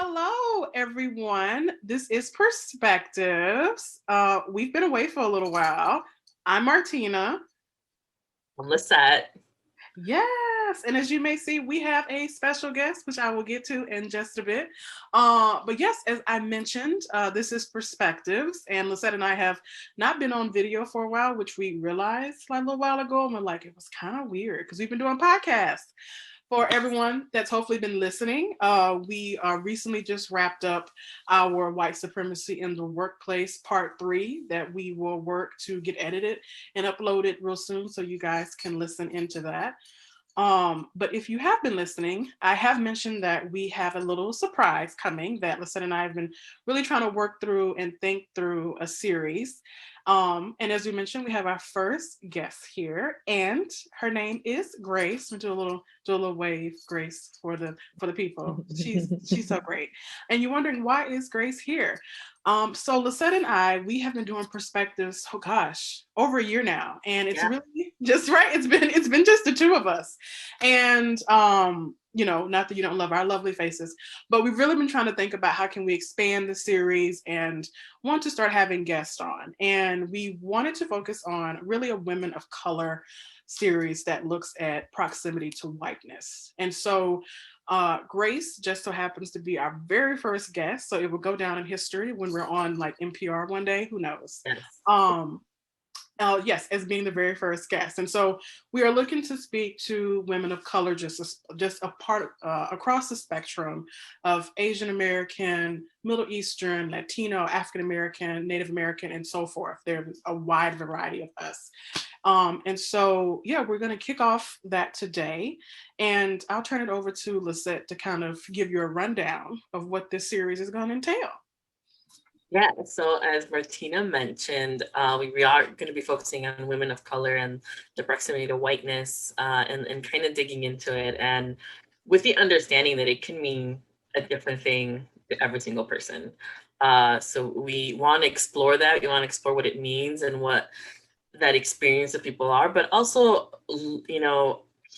Hello, everyone. This is Perspectives. We've been away for a little while. I'm Martina. On the set. Yes, and as you may see, we have a special guest, which I will get to in just a bit. But yes, as I mentioned, this is Perspectives, and Lyzeth and I have not been on video for a while, which we realized like a little while ago, and we're like, it was kind of weird because we've been doing podcasts. For everyone that's hopefully been listening, we recently just wrapped up our white supremacy in the workplace part 3 that we will work to get edited and uploaded real soon so you guys can listen into that. But if you have been listening, I have mentioned that we have a little surprise coming that Lyzeth and I have been really trying to work through and think through a series. And as we mentioned, we have our first guest here, and her name is Grace. We do a little wave, Grace, for the people. She's so great. And you're wondering, why is Grace here? So Lyzeth and I, we have been doing perspectives, oh gosh, over a year now. And it's really just right. It's been just the two of us. And not that you don't love our lovely faces, but we've really been trying to think about how can we expand the series and want to start having guests on. And we wanted to focus on really a women of color series that looks at proximity to whiteness. And so Grace just so happens to be our very first guest, so it will go down in history when we're on like NPR one day. Who knows? Yes. Um, yes, as being the very first guest, and so we are looking to speak to women of color, just a part across the spectrum of Asian American, Middle Eastern, Latino, African American, Native American, and so forth. There's a wide variety of us. And so, yeah, we're going to kick off that today. And I'll turn it over to Lyzeth to kind of give you a rundown of what this series is going to entail. Yeah, so as Martina mentioned, we are going to be focusing on women of color and the proximity to whiteness, and kind of digging into it, and with the understanding that it can mean a different thing to every single person. So we want to explore that. We want to explore what it means and what that experience of people are, but also,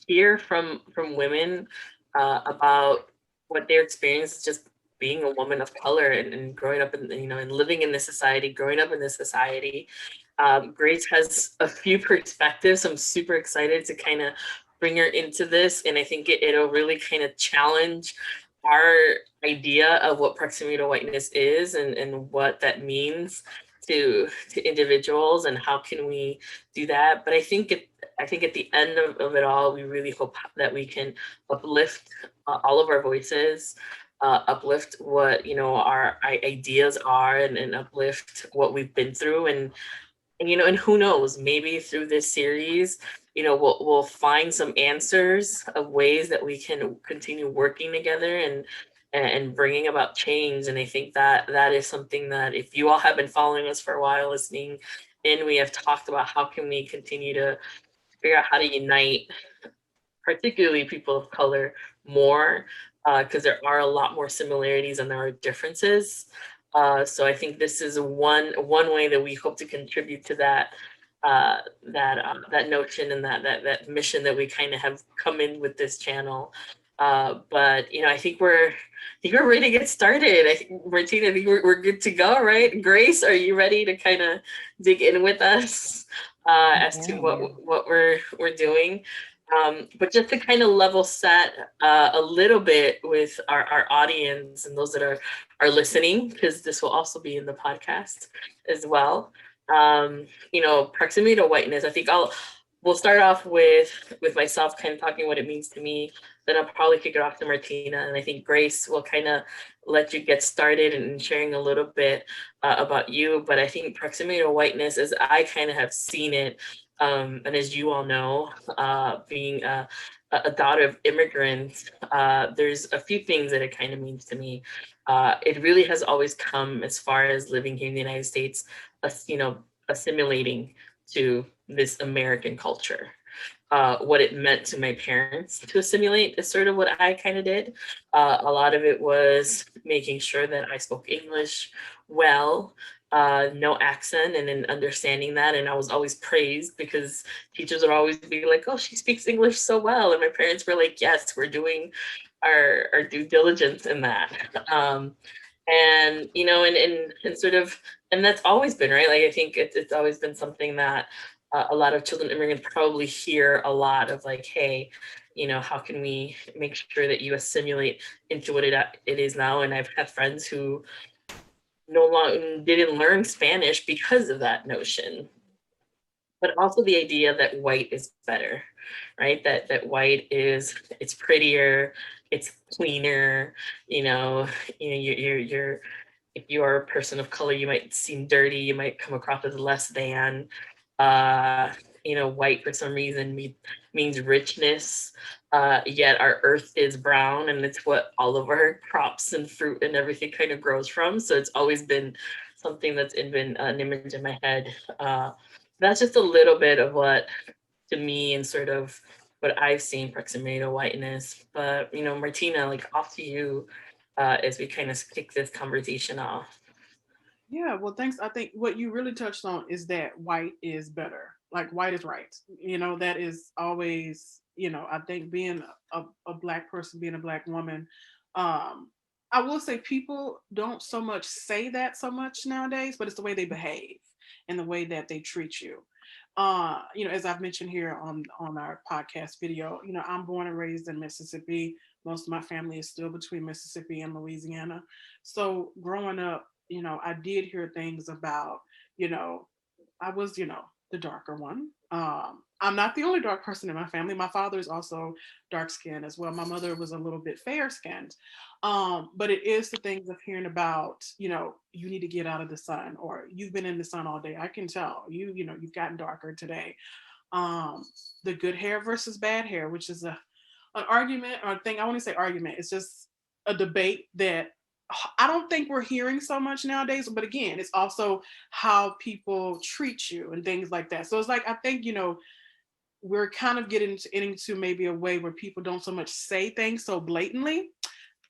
hear from women about what their experience is just being a woman of color and growing up in, and living in this society, growing up in this society. Grace has a few perspectives. I'm super excited to kind of bring her into this, and I think it'll really kind of challenge our idea of what proximity to whiteness is and what that means to individuals and how can we do that. But I think at the end of it all, we really hope that we can uplift all of our voices, uplift what our ideas are, and uplift what we've been through, and who knows, maybe through this series, we'll find some answers of ways that we can continue working together and bringing about change. And I think that is something that, if you all have been following us for a while, listening in, we have talked about how can we continue to figure out how to unite, particularly people of color, more, because there are a lot more similarities than there are differences. So I think this is one way that we hope to contribute to that notion and that mission that we kind of have come in with this channel. But I think we're ready to get started. I think, Martina, I think we're good to go, right? Grace, are you ready to kind of dig in with us as to what we're doing? But just to kind of level set a little bit with our audience and those that are listening, because this will also be in the podcast as well. Proximity to whiteness. I think we'll start off with myself kind of talking what it means to me. Then I'll probably kick it off to Martina, and I think Grace will kind of let you get started and sharing a little bit about you. But I think proximity to whiteness, as I kind of have seen it, and as you all know, being a daughter of immigrants, there's a few things that it kind of means to me. It really has always come as far as living here in the United States, assimilating to this American culture. What it meant to my parents to assimilate is sort of what I kind of did. A lot of it was making sure that I spoke English well, no accent, and then understanding that. And I was always praised because teachers would always be like, "Oh, she speaks English so well." And my parents were like, "Yes, we're doing our due diligence in that. And and sort of, and that's always been right. Like I think it's always been something that a lot of children immigrants probably hear a lot of, like, hey, how can we make sure that you assimilate into what it is now? And I've had friends who no longer didn't learn Spanish because of that notion, but also the idea that white is better, right? That white is, it's prettier, it's cleaner. You're if you are a person of color, you might seem dirty, you might come across as less than. Uh, white for some reason means richness. Yet our earth is brown, and it's what all of our crops and fruit and everything kind of grows from. So it's always been something that's been an image in my head. That's just a little bit of what, to me, and sort of what I've seen proximity to whiteness. But Martina, like, off to you as we kind of kick this conversation off. Yeah, well, thanks. I think what you really touched on is that white is better. Like white is right. That is always, I think being a black person, being a black woman, um, I will say people don't so much say that so much nowadays, but it's the way they behave and the way that they treat you. As I've mentioned here on our podcast video, I'm born and raised in Mississippi. Most of my family is still between Mississippi and Louisiana. So growing up, I did hear things about, you know, I was, the darker one. I'm not the only dark person in my family. My father is also dark skinned as well. My mother was a little bit fair skinned. But it is the things of hearing about, you need to get out of the sun, or you've been in the sun all day. I can tell you've gotten darker today. Um, the good hair versus bad hair, which is an argument or a thing. I want to say argument. It's just a debate that I don't think we're hearing so much nowadays. But again, it's also how people treat you and things like that. So it's like I think we're kind of getting into maybe a way where people don't so much say things so blatantly.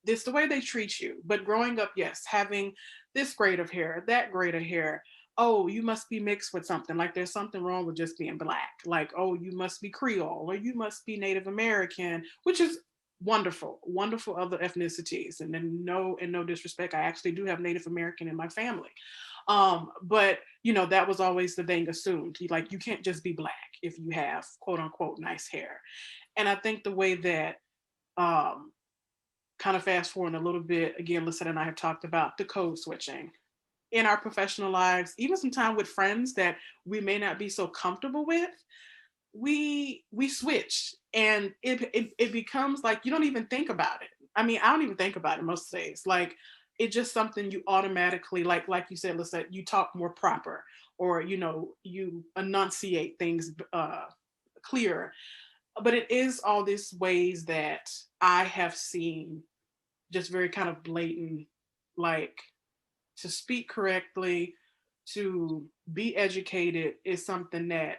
It's the way they treat you. But growing up, yes, having this grade of hair, that grade of hair. Oh, you must be mixed with something. Like there's something wrong with just being black. Like, oh, you must be Creole or you must be Native American, which is wonderful, wonderful other ethnicities. And then no disrespect, I actually do have Native American in my family. But that was always the thing assumed. Like you can't just be black if you have quote unquote nice hair. And I think the way that um kind of fast forward a little bit, again, Lisa and I have talked about the code switching in our professional lives, even sometimes with friends that we may not be so comfortable with, we switch and it becomes like you don't even think about it. I mean, I don't even think about it most days. Like it's just something you automatically like you said, Lisa, you talk more proper or you enunciate things clearer. But it is all these ways that I have seen just very kind of blatant, like to speak correctly, to be educated is something that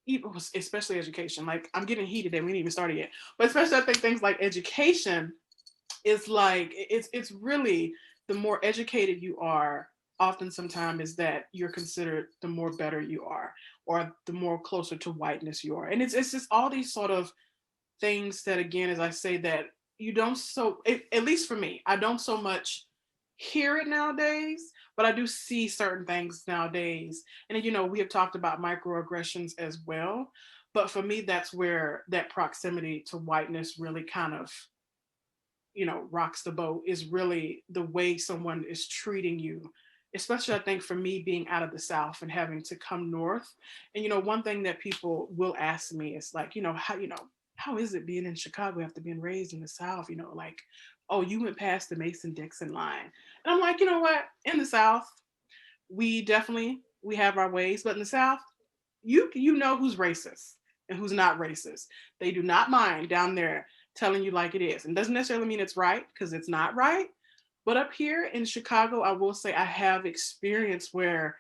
even especially education. Like I'm getting heated and we didn't even started yet. But especially I think things like education is like it's really the more educated you are, often sometimes is that you're considered the more better you are or the more closer to whiteness you are. And it's just all these sort of things that again, as I say, that you don't at least for me, I don't so much hear it nowadays, but I do see certain things nowadays. And we have talked about microaggressions as well. But for me, that's where that proximity to whiteness really kind of, rocks the boat, is really the way someone is treating you. Especially, I think for me being out of the South and having to come north. And one thing that people will ask me is like, how is it being in Chicago after being raised in the South? Like, oh, you went past the Mason-Dixon line. And I'm like, you know what? In the South, we have our ways, but in the South, you know who's racist and who's not racist. They do not mind down there telling you like it is. And doesn't necessarily mean it's right, because it's not right. But up here in Chicago, I will say I have experience where,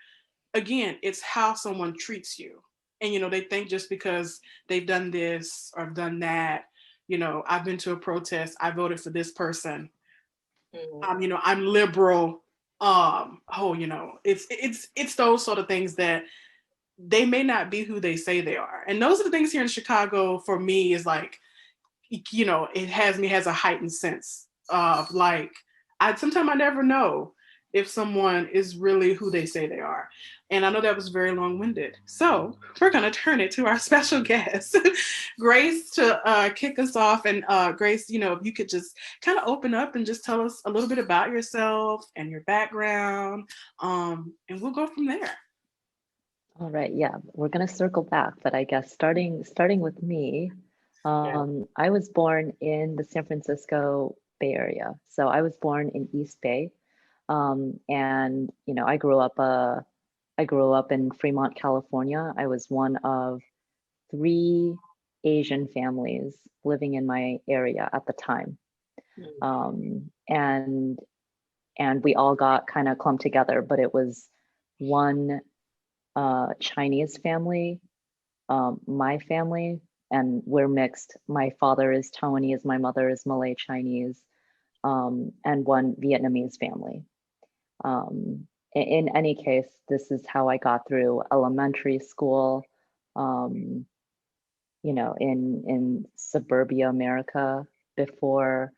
again, it's how someone treats you. And they think just because they've done this or done that, I've been to a protest, I voted for this person, I'm liberal. It's those sort of things that they may not be who they say they are. And those are the things here in Chicago for me is like it has a heightened sense of like, I never know if someone is really who they say they are. And I know that was very long winded. So we're going to turn it to our special guest, Grace, to kick us off. And Grace, if you could just kind of open up and just tell us a little bit about yourself and your background, and we'll go from there. All right, yeah, we're gonna circle back, but I guess starting with me, Yeah. I was born in the San Francisco Bay Area. So I was born in East Bay, and I grew up in Fremont, California. I was one of three Asian families living in my area at the time, Mm. and we all got kind of clumped together, but it was one Chinese family, my family, and we're mixed. My father is Taiwanese, my mother is Malay Chinese, and one Vietnamese family. In any case, this is how I got through elementary school, um, in suburbia America before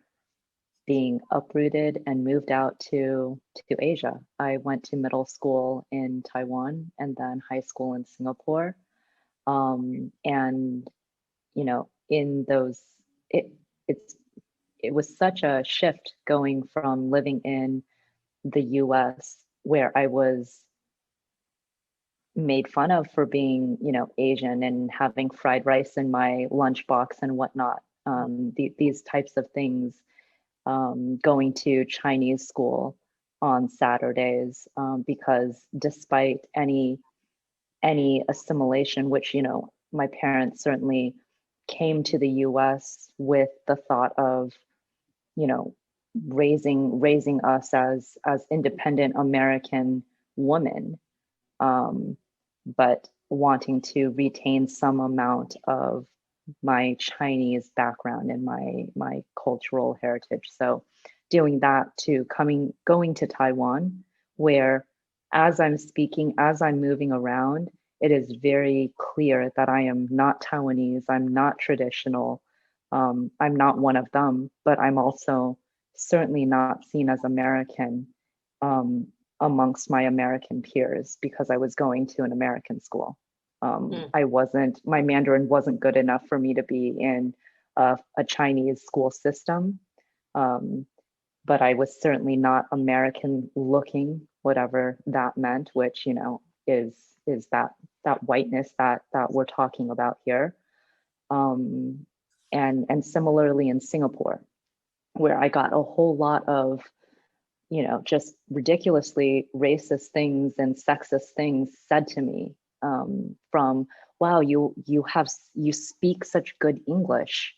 being uprooted and moved out to Asia. I went to middle school in Taiwan and then high school in Singapore. And in those, it it's it was such a shift going from living in the US where I was made fun of for being, Asian and having fried rice in my lunchbox and whatnot. These types of things, going to Chinese school on Saturdays, because despite any assimilation, which, my parents certainly came to the US with the thought of, you know, raising us as independent American women, um, but wanting to retain some amount of my Chinese background and my cultural heritage. So doing that to going to Taiwan, where as I'm speaking, as I'm moving around, it is very clear that I am not Taiwanese, I'm not traditional, I'm not one of them, but I'm also certainly not seen as American, um, amongst my American peers because I was going to an American school. Mm. My Mandarin wasn't good enough for me to be in a Chinese school system. Um, but I was certainly not American looking, whatever that meant, which, is that whiteness that we're talking about here. Um, and similarly in Singapore, where I got a whole lot of, just ridiculously racist things and sexist things said to me, from, wow, you speak such good English,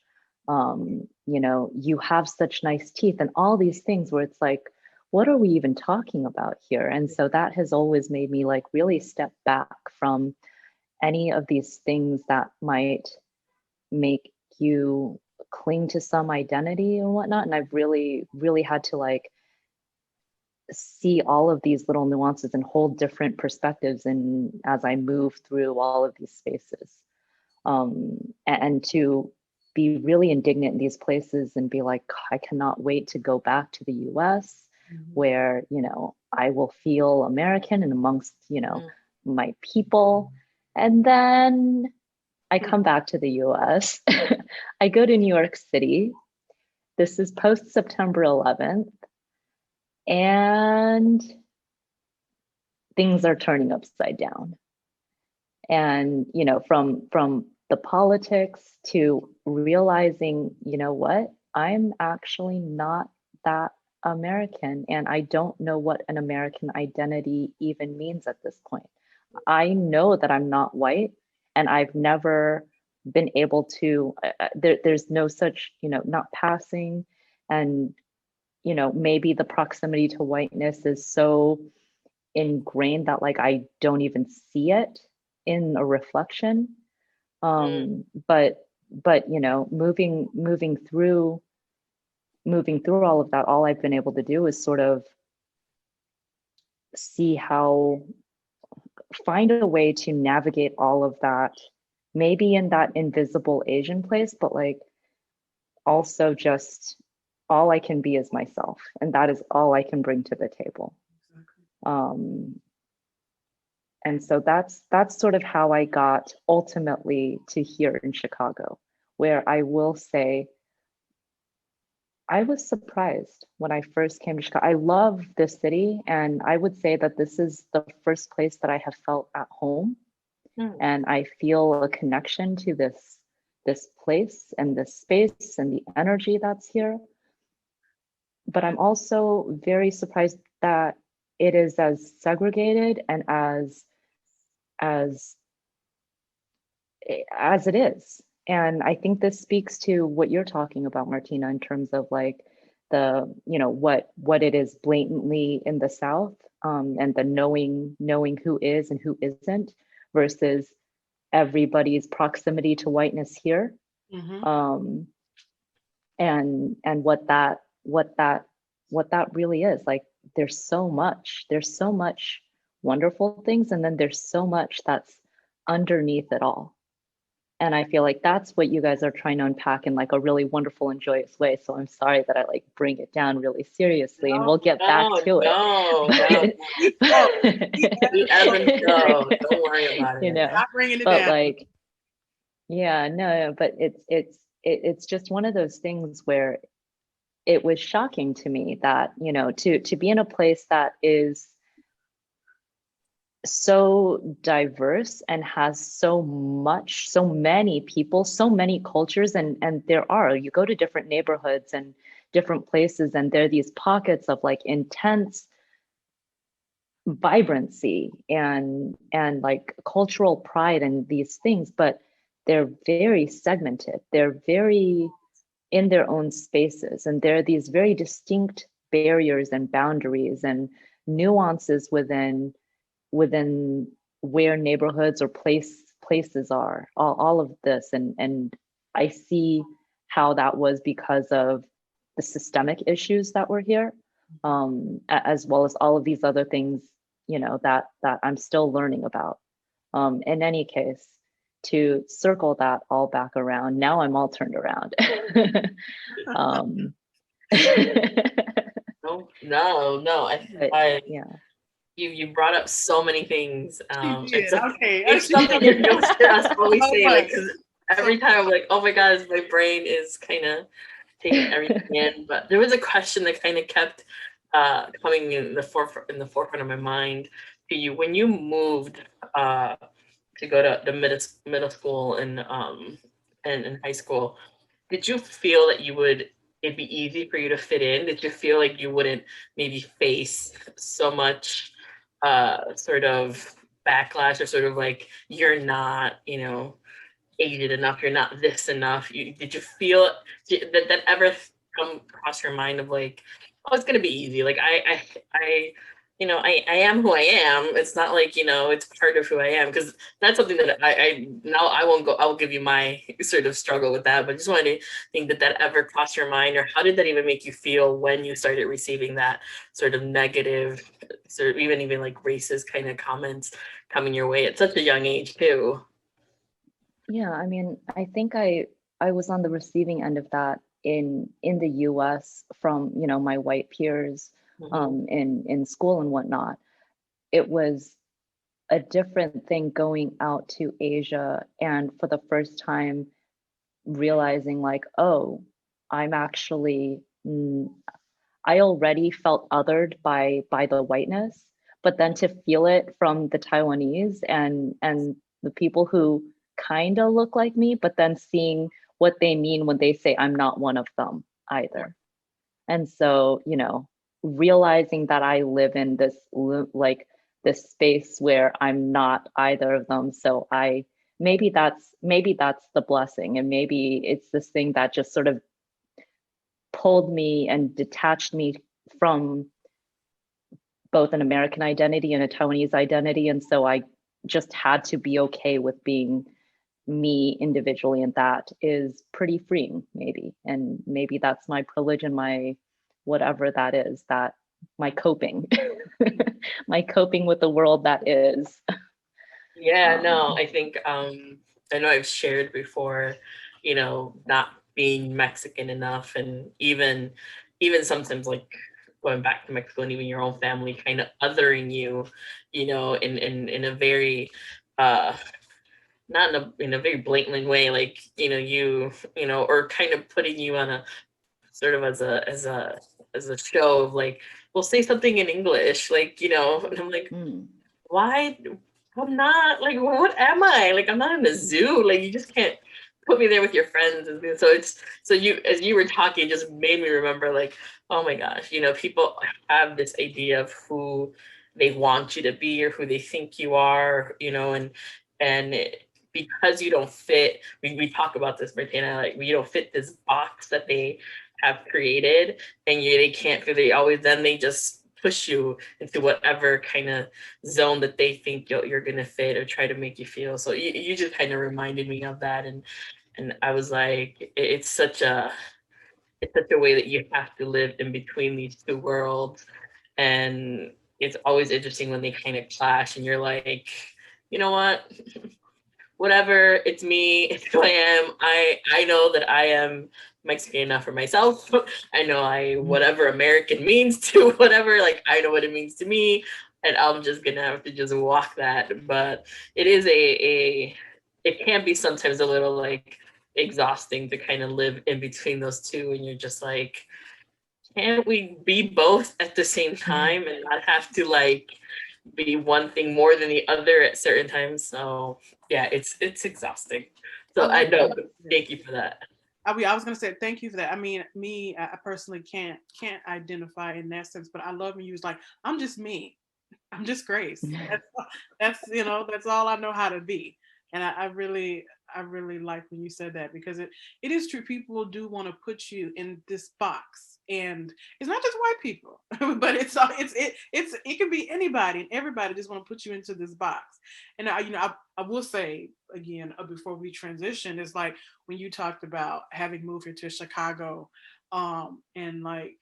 you have such nice teeth and all these things where it's like, what are we even talking about here? And so that has always made me like really step back from any of these things that might make you cling to some identity and whatnot. And I've really, really had to like see all of these little nuances and hold different perspectives and as I move through all of these spaces, and to be really indignant in these places and be like, I cannot wait to go back to the US where, I will feel American and amongst, Mm. my people. And then I come back to the US. I go to New York City. This is post September 11th. And things are turning upside down. And, from the politics to realizing, what, I'm actually not that American, and I don't know what an American identity even means at this point. I know that I'm not white, and I've never been able to, there's no such, not passing. And, maybe the proximity to whiteness is so ingrained that like I don't even see it in a reflection. Mm. But moving through all of that, all I've been able to do is sort of see how find a way to navigate all of that, maybe in that invisible Asian place, but like also just all I can be is myself, and that is all I can bring to the table. Um, and so that's sort of how I got ultimately to here in Chicago, where I will say I was surprised when I first came to Chicago. I love this city, and I would say that this is the first place that I have felt at home, and I feel a connection to this place and this space and the energy that's here. But I'm also very surprised that it is as segregated and as as it is. And I think this speaks to what you're talking about, Martina, in terms of like the, you know, what it is blatantly in the South, and the knowing who is and who isn't versus everybody's proximity to whiteness here. Mm-hmm. And what that really is. Like there's so much wonderful things, and then there's so much that's underneath it all. And I feel like that's what you guys are trying to unpack in like a really wonderful and joyous way. So I'm sorry that I like bring it down really seriously, and we'll get back to it. Don't worry about You it. know, Not bringing it but down. like, yeah, no, but it's just one of those things where it was shocking to me that, you know, to be in a place that is so diverse and has so many people, so many cultures, and you go to different neighborhoods and different places, and there are these pockets of like intense vibrancy and like cultural pride and these things, but they're very segmented. They're very in their own spaces, and there are these very distinct barriers and boundaries and nuances within where neighborhoods or places are, all of this, and I see how that was because of the systemic issues that were here, as well as all of these other things, you know, that I'm still learning about. In any case, to circle that all back around, now I'm all turned around. um, No. yeah. You brought up so many things. Yeah, okay. It's something that you'll hear us always So say, much. like, 'cause every time I'm like, oh my God, my brain is kind of taking everything in. But there was a question that kind of kept coming in the forefront of my mind to you when you moved to go to the middle school and high school. Did you feel that it'd be easy for you to fit in? Did you feel like you wouldn't maybe face so much sort of backlash, or sort of like you're not, aided enough, you're not this enough? Did you feel that ever come across your mind of like, oh, it's gonna be easy? Like I am who I am. It's not like, it's part of who I am. Because that's something that I now I won't go. I'll give you my sort of struggle with that. But I just wanted to think that ever crossed your mind, or how did that even make you feel when you started receiving that sort of negative, sort of even like racist kind of comments coming your way at such a young age too? Yeah, I mean, I think I was on the receiving end of that in the US from, you know, my white peers in school and whatnot. It was a different thing going out to Asia and for the first time realizing like, oh, I'm actually I already felt othered by the whiteness, but then to feel it from the Taiwanese and the people who kind of look like me, but then seeing what they mean when they say I'm not one of them either. And so, you know, realizing that I live in this like this space where I'm not either of them. So maybe that's the blessing, and maybe it's this thing that just sort of pulled me and detached me from both an American identity and a Taiwanese identity. And so I just had to be okay with being me individually. And that is pretty freeing, maybe. And maybe that's my privilege and my whatever that is, that my coping, my coping with the world that is. Yeah, no, I think I know I've shared before, not being Mexican enough, and even sometimes like going back to Mexico and even your own family kind of othering you, in a very not in a very blatant way, like or kind of putting you on a sort of as a show of like, we'll say something in English, like, and I'm like, why? I'm not like, what am I? Like, I'm not in a zoo. Like, you just can't put me there with your friends. And so as you were talking, just made me remember, like, oh my gosh, people have this idea of who they want you to be or who they think you are, and because you don't fit, we talk about this, Martina, like, you don't fit this box that they have created, and they can't, they just push you into whatever kind of zone that they think you're gonna fit or try to make you feel. So you just kind of reminded me of that, and I was like, it's such a way that you have to live in between these two worlds, and it's always interesting when they kind of clash, and you're like, you know what? Whatever, it's me, it's who I am. I know that I am Mexican enough for myself. I know whatever American means to whatever, like, I know what it means to me, and I'm just gonna have to just walk that. But it is it can be sometimes a little like exhausting to kind of live in between those two, and you're just like, can't we be both at the same time and not have to like be one thing more than the other at certain times? So yeah, it's exhausting. So I know. Thank you for that. I was gonna say thank you for that. I mean, I personally can't identify in that sense, but I love when you was like, I'm just me. I'm just Grace. That's all I know how to be. And I really like when you said that, because it is true. People do want to put you in this box, and it's not just white people, but it can be anybody and everybody just want to put you into this box. And I will say again, before we transition, is like when you talked about having moved here to Chicago, and like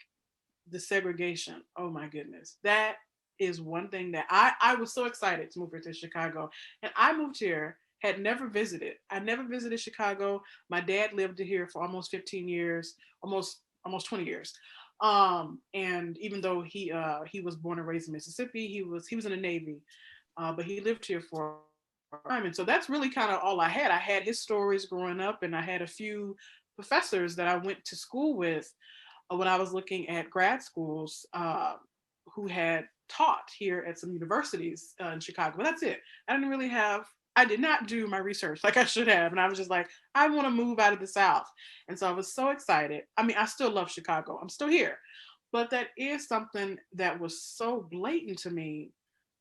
the segregation. Oh my goodness, that is one thing that I was so excited to move here to Chicago. And I moved here, had never visited. I never visited Chicago. My dad lived here for almost 15 years, almost 20 years. And even though he was born and raised in Mississippi, he was in the Navy, but he lived here for a time. And so that's really kind of all I had. I had his stories growing up, and I had a few professors that I went to school with when I was looking at grad schools, who had taught here at some universities in Chicago. But that's it. I did not do my research like I should have. And I was just like, I want to move out of the South. And so I was so excited. I mean, I still love Chicago. I'm still here. But that is something that was so blatant to me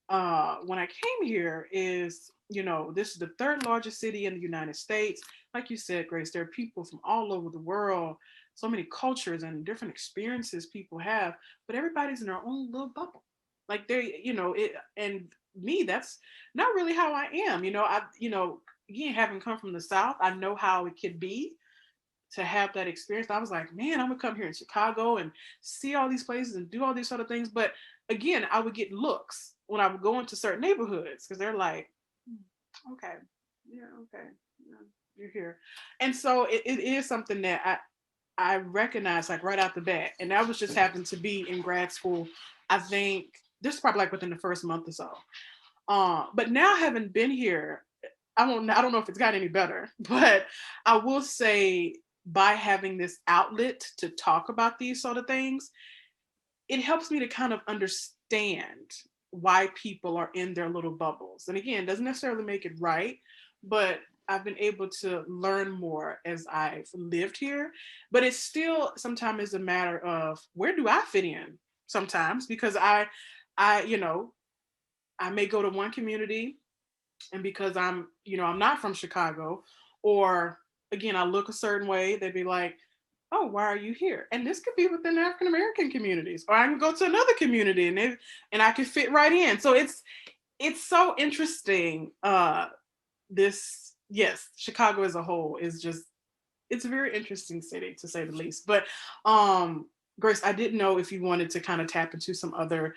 when I came here is, this is the third largest city in the United States. Like you said, Grace, there are people from all over the world, so many cultures and different experiences people have, but everybody's in their own little bubble. Like and me, that's not really how I am. Again, having come from the South, I know how it could be to have that experience. I was like, man, I'm gonna come here in Chicago and see all these places and do all these sort of things. But again, I would get looks when I would go into certain neighborhoods because they're like, okay, yeah, okay, yeah, you're here. And so it is something that I recognize like right out the bat. And that was just happened to be in grad school. I think this is probably like within the first month or so. But now having been here, I don't know if it's got any better, but I will say by having this outlet to talk about these sort of things, it helps me to kind of understand why people are in their little bubbles. And again, doesn't necessarily make it right, but I've been able to learn more as I've lived here. But it still sometimes is a matter of where do I fit in sometimes, because I, I may go to one community, and because I'm not from Chicago, or again, I look a certain way, they'd be like, oh, why are you here? And this could be within African American communities, or I can go to another community and I can fit right in. So it's so interesting. This Yes, Chicago as a whole is just, it's a very interesting city to say the least. But Grace, I didn't know if you wanted to kind of tap into some other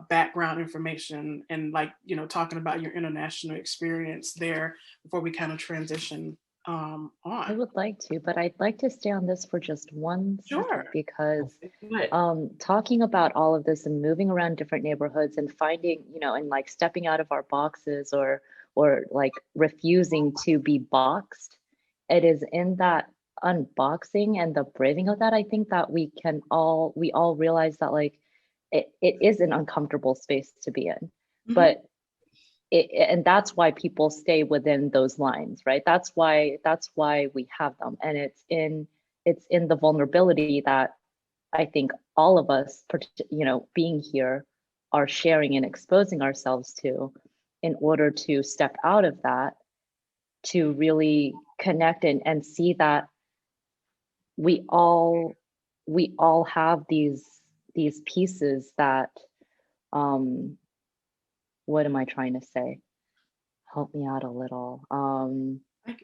background information and like talking about your international experience there before we kind of transition I on. would like to, but I'd like to stay on this for just one second Sure. because What? talking about all of this and moving around different neighborhoods and finding, and like stepping out of our boxes or like refusing to be boxed, it is in that unboxing and the braving of that, I think that we all realize that like it is an uncomfortable space to be in. Mhm. But and that's why people stay within those lines, right? That's why we have them, and it's in the vulnerability that I think all of us, being here, are sharing and exposing ourselves to, in order to step out of that, to really connect and see that we all have these pieces that, um what am I trying to say? Help me out a little.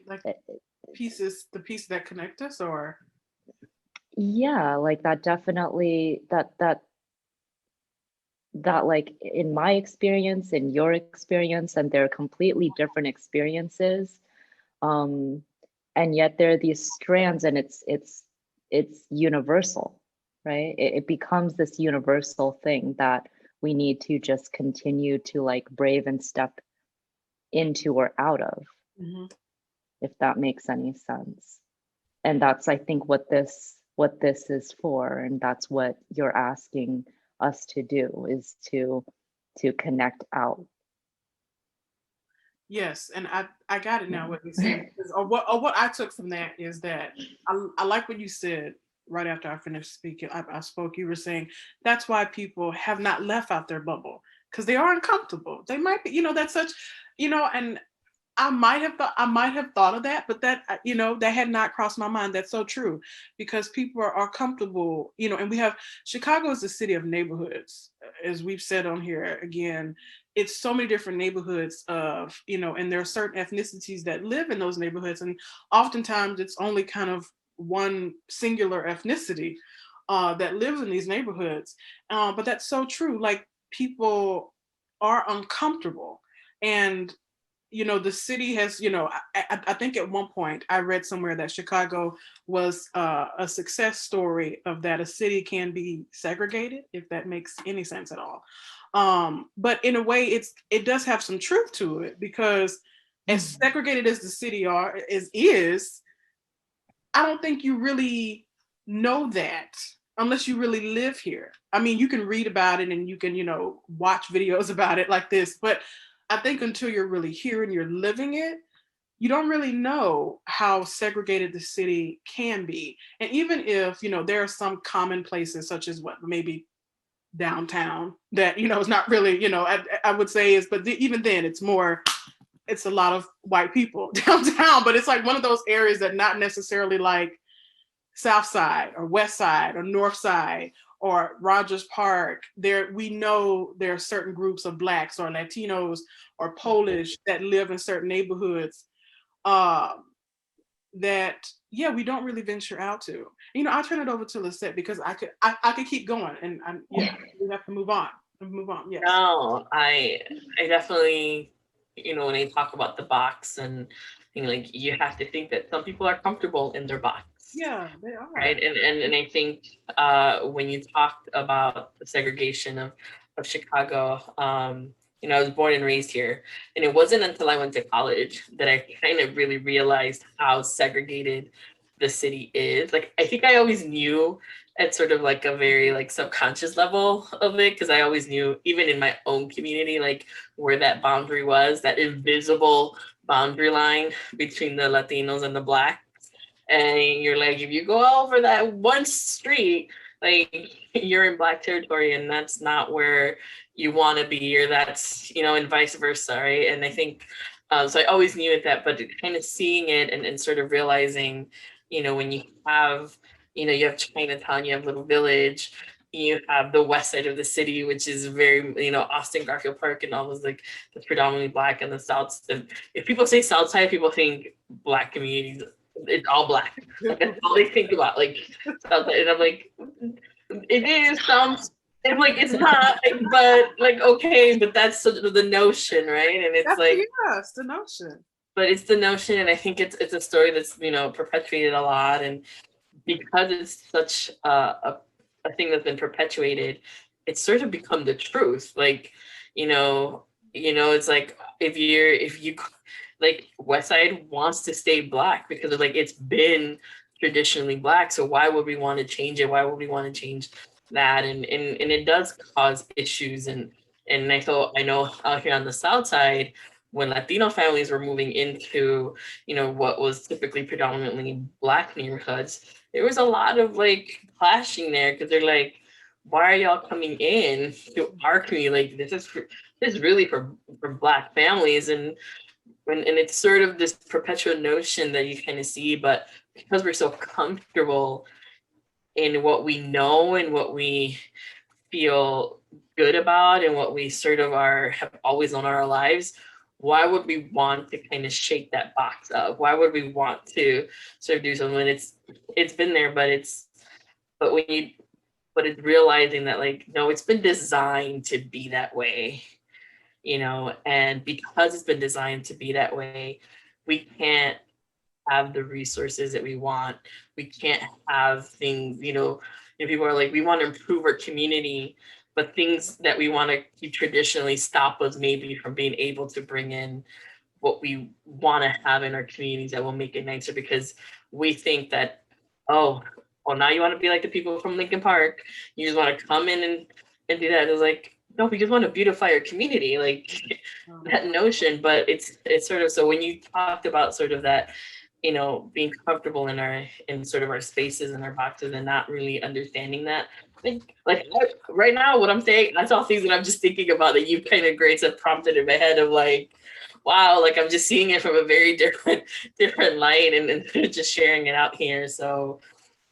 Like Eh, pieces, the pieces that connect us, or yeah, like that definitely, that like in my experience, in your experience, and they're completely different experiences. Um, and yet there are these strands, and it's universal, right? It becomes this universal thing that we need to just continue to like brave and step into or out of, Mhm. if that makes any sense. And that's, I think, what this is for, and that's what you're asking us to do, is to connect out. Yes, and I got it now. What you're Yeah. saying, or what I took from that is that I like what you said right after I finished speaking. I spoke. You were saying that's why people have not left out their bubble because they are uncomfortable. They might be, that's such, and I might have thought of that, but that that had not crossed my mind. That's so true because people are comfortable, and we have Chicago is a city of neighborhoods, as we've said on here again. It's so many different neighborhoods of, and there are certain ethnicities that live in those neighborhoods, and oftentimes it's only kind of one singular ethnicity that lives in these neighborhoods. But that's so true. Like people are uncomfortable, and the city has, I think at one point I read somewhere that Chicago was a success story of that a city can be segregated, if that makes any sense at all. But in a way, it does have some truth to it because as segregated as the city is, I don't think you really know that unless you really live here. I mean, you can read about it and you can, watch videos about it like this, but I think until you're really here and you're living it, you don't really know how segregated the city can be. And even if, there are some common places such as what maybe downtown that, is not really, I would say is, but even then it's a lot of white people downtown, but it's like one of those areas that not necessarily like South Side or West Side or North Side or Rogers Park. There, we know there are certain groups of Blacks or Latinos or Polish that live in certain neighborhoods um, that, yeah, we don't really venture out to. I'll turn it over to Lisette because I could keep going, and yeah, we have to move on. Move on. Yes. No, I definitely, when I talk about the box and like you have to think that some people are comfortable in their box, Yeah, they are. right? And I think when you talked about the segregation of Chicago, I was born and raised here, and it wasn't until I went to college that I kind of really realized how segregated the city is. Like I think I always knew at sort of like a very like subconscious level of it, because I always knew even in my own community like where that boundary was, that invisible boundary line between the Latinos and the Blacks. And you're like, if you go over that one street, like you're in Black territory, and that's not where you want to be, or that's, and vice versa, right? And I think so I always knew it, that, but kind of seeing it and sort of realizing, when you have, you have Chinatown, you have Little Village, you have the west side of the city, which is very, Austin, Garfield Park, and all those like that's predominantly Black, and the south. If people say South Side, people think Black communities. It's all Black. Like that's all they think about. Like South Side, and I'm like, it is sounds. I'm like, it's not, but like, okay, but that's sort of the notion, right? And it's That's like, yes, the notion. but it's the notion, and I think it's a story that's, you know, perpetuated a lot, and because it's such a thing that's been perpetuated, it's sort of become the truth. Like, you know, it's like if you like West Side wants to stay black because of, like, it's been traditionally black. So why would we want to change it? Why would we want to change that? And it does cause issues. And I know out here on the South Side, when Latino families were moving into, you know, what was typically predominantly black neighborhoods, there was a lot of like clashing there because they're like, why are y'all coming in to our community? Like, this is really for black families. And it's sort of this perpetual notion that you kind of see, but because we're so comfortable in what we know and what we feel good about and what we sort of have always known our lives, why would we want to kind of shake that box up? Why would we want to sort of do something when it's been there, but when you but it's realizing that, like, no, it's been designed to be that way, you know, and because it's been designed to be that way, we can't have the resources that we want. We can't have things, people are like, we want to improve our community, but things that we want to keep traditionally stop us maybe from being able to bring in what we want to have in our communities that will make it nicer, because we think that, oh, well, now you want to be like the people from Lincoln Park. You just want to come in and do that. It's like, no, we just want to beautify our community, like that notion. But it's sort of, so when you talked about sort of that, being comfortable in sort of our spaces and our boxes and not really understanding that. Like right now, what I'm saying, that's all things that I'm just thinking about that you kind of great have prompted in my head of like, wow, like I'm just seeing it from a very different light and just sharing it out here. So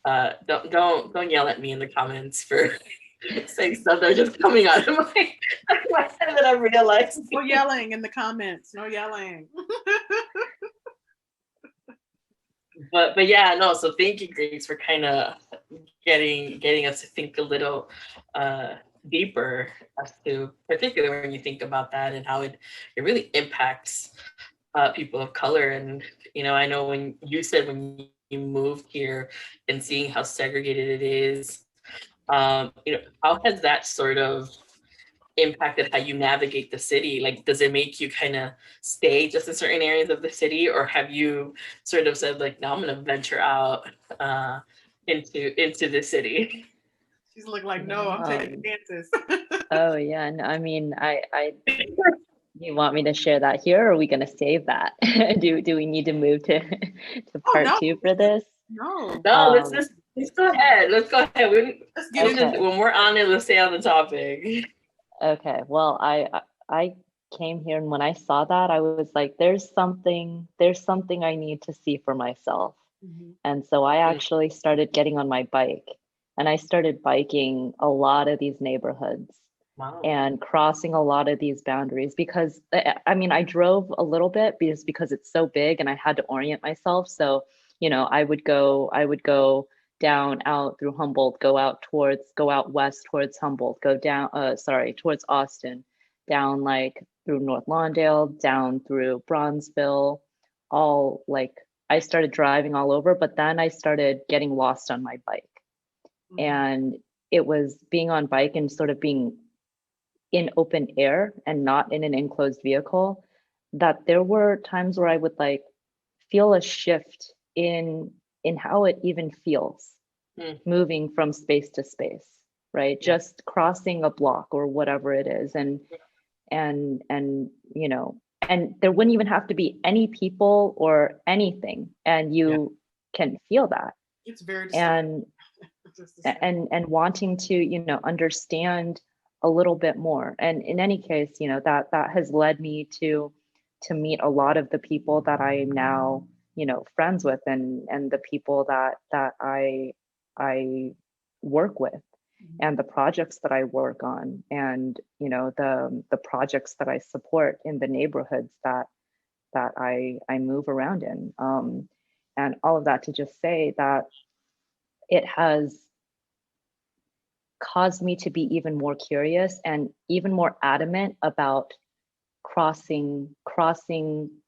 don't yell at me in the comments for saying stuff that are just coming out of my head that I realized. No yelling in the comments. No yelling. But yeah, no. So thank you, Grace, for kind of getting us to think a little deeper as to, particularly when you think about that and how it really impacts people of color. And I know when you said when you moved here and seeing how segregated it is, how has that sort of impacted how you navigate the city? Like, does it make you kind of stay just in certain areas of the city, or have you sort of said like, no, I'm going to venture out into the city? She's looking like, no, I'm taking chances. Oh yeah, no, I mean, I you want me to share that here, or are we going to save that? Do we need to move to part 2 for this? No, let's go ahead. Let's go ahead. Let's get into it. When we're on it, let's stay on the topic. Okay. Well, I came here, and when I saw that, I was like, there's something I need to see for myself. Mm-hmm. And so I actually started getting on my bike, and I started biking a lot of these neighborhoods. Wow. And crossing a lot of these boundaries, because I mean, I drove a little bit because it's so big and I had to orient myself. So, I would go down out through Humboldt, go out west towards Humboldt, go down, towards Austin, down like through North Lawndale, down through Bronzeville, all like I started driving all over, but then I started getting lost on my bike. Mm-hmm. And it was being on bike and sort of being in open air and not in an enclosed vehicle, that there were times where I would like feel a shift in how it even feels moving from space to space, right? Yeah. Just crossing a block or whatever it is. And there wouldn't even have to be any people or anything. And you can feel that. It's very and wanting to, understand a little bit more. And in any case, that has led me to meet a lot of the people that I am now, friends with, and the people that I work with, and the projects that I work on, and the projects that I support in the neighborhoods that I move around in, and all of that to just say that it has caused me to be even more curious and even more adamant about crossing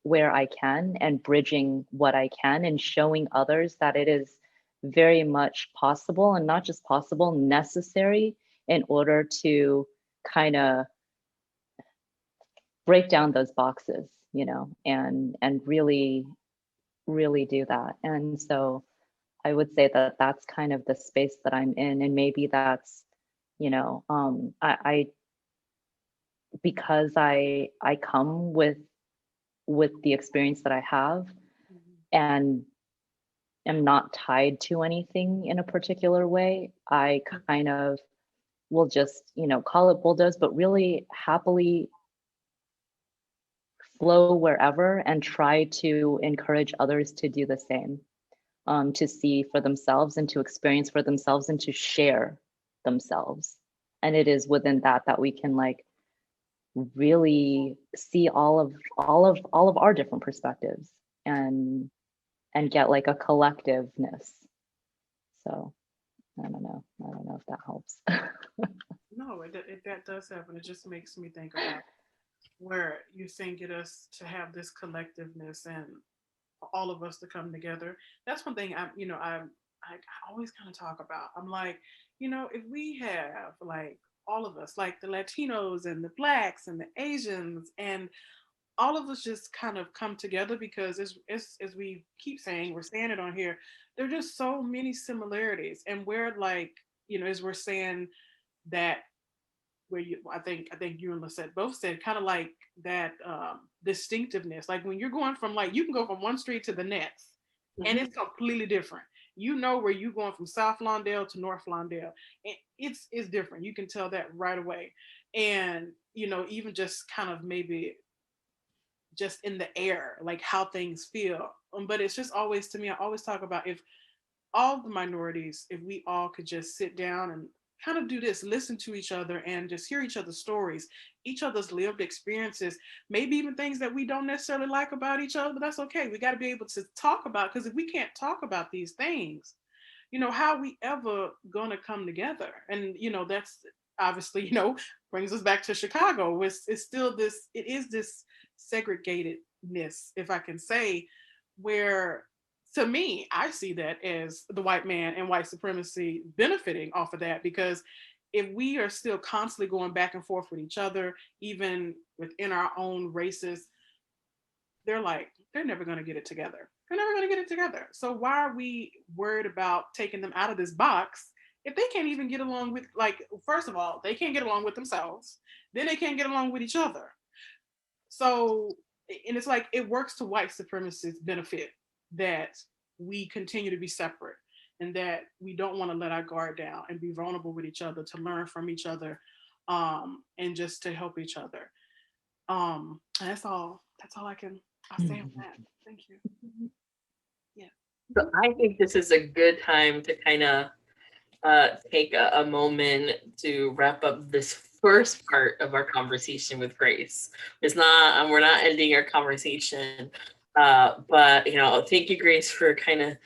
where I can and bridging what I can and showing others that it is very much possible, and not just possible, necessary in order to kind of break down those boxes, you know, and really do that. And so I would say that that's kind of the space that I'm in. And maybe that's, you know, I because I come with the experience that I have and am not tied to anything in a particular way, I kind of will just, you know, call it bulldoze, but really happily flow wherever and try to encourage others to do the same, to see for themselves and to experience for themselves and to share themselves. And it is within that we can like really see all of our different perspectives and get like a collectiveness. So I don't know if that helps. No, that does happen. It just makes me think about where you think it is to have this collectiveness and all of us to come together. That's one thing I always kind of talk about. I'm like, you know, if we have like all of us, like the Latinos and the Blacks and the Asians, and all of us just kind of come together, because as we keep saying, we're saying it on here, there are just so many similarities, and we're like, you know, as we're saying that, where you I think you and Lisette both said kind of like that distinctiveness. Like when you're going from, like, you can go from one street to the next, and it's completely different. You know where you're going from South Lawndale to North Lawndale, and it's different. You can tell that right away. And you know, even just kind of maybe just in the air, like how things feel. But it's just always, to me, I always talk about, if all the minorities, if we all could just sit down and kind of do this, listen to each other and just hear each other's stories, each other's lived experiences, maybe even things that we don't necessarily like about each other, but that's okay. We got to be able to talk about, because if we can't talk about these things, you know, how are we ever gonna come together? And you know, that's obviously, you know, brings us back to Chicago. It's still this, it is this segregatedness, if I can say, where, to me, I see that as the white man and white supremacy benefiting off of that, because if we are still constantly going back and forth with each other, even within our own races, they're never going to get it together. They're never going to get it together. So why are we worried about taking them out of this box if they can't even get along with, like, first of all, they can't get along with themselves, then they can't get along with each other. So, and it's like, it works to white supremacists' benefit that we continue to be separate, and that we don't want to let our guard down and be vulnerable with each other, to learn from each other, and just to help each other. And that's all I'll say on that. Thank you. Yeah. So I think this is a good time to kind of take a moment to wrap up this first part of our conversation with Grace. It's not, we're not ending our conversation, but you know, thank you, Grace, for kind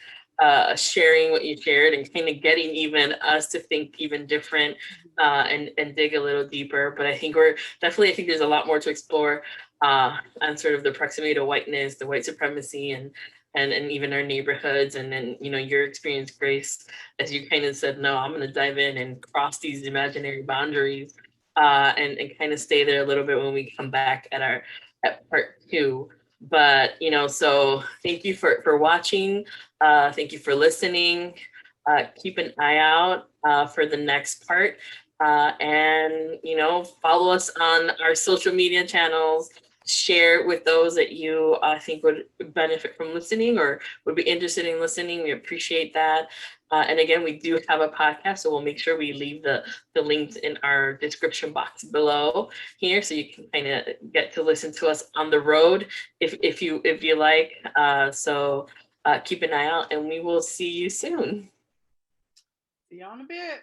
of sharing what you shared and kind of getting even us to think even different, and dig a little deeper. But I think I think there's a lot more to explore on sort of the proximity to whiteness, the white supremacy, and even our neighborhoods. And then, you know, your experience, Grace, as you kind of said, no, I'm going to dive in and cross these imaginary boundaries, and kind of stay there a little bit when we come back at part 2. But, you know, so thank you for watching. Thank you for listening. Keep an eye out for the next part. And, you know, follow us on our social media channels. Share with those that you think would benefit from listening or would be interested in listening. We appreciate that. And again, we do have a podcast, so we'll make sure we leave the links in our description box below here, so you can kind of get to listen to us on the road if you like. So keep an eye out, and we will see you soon. See y'all in a bit.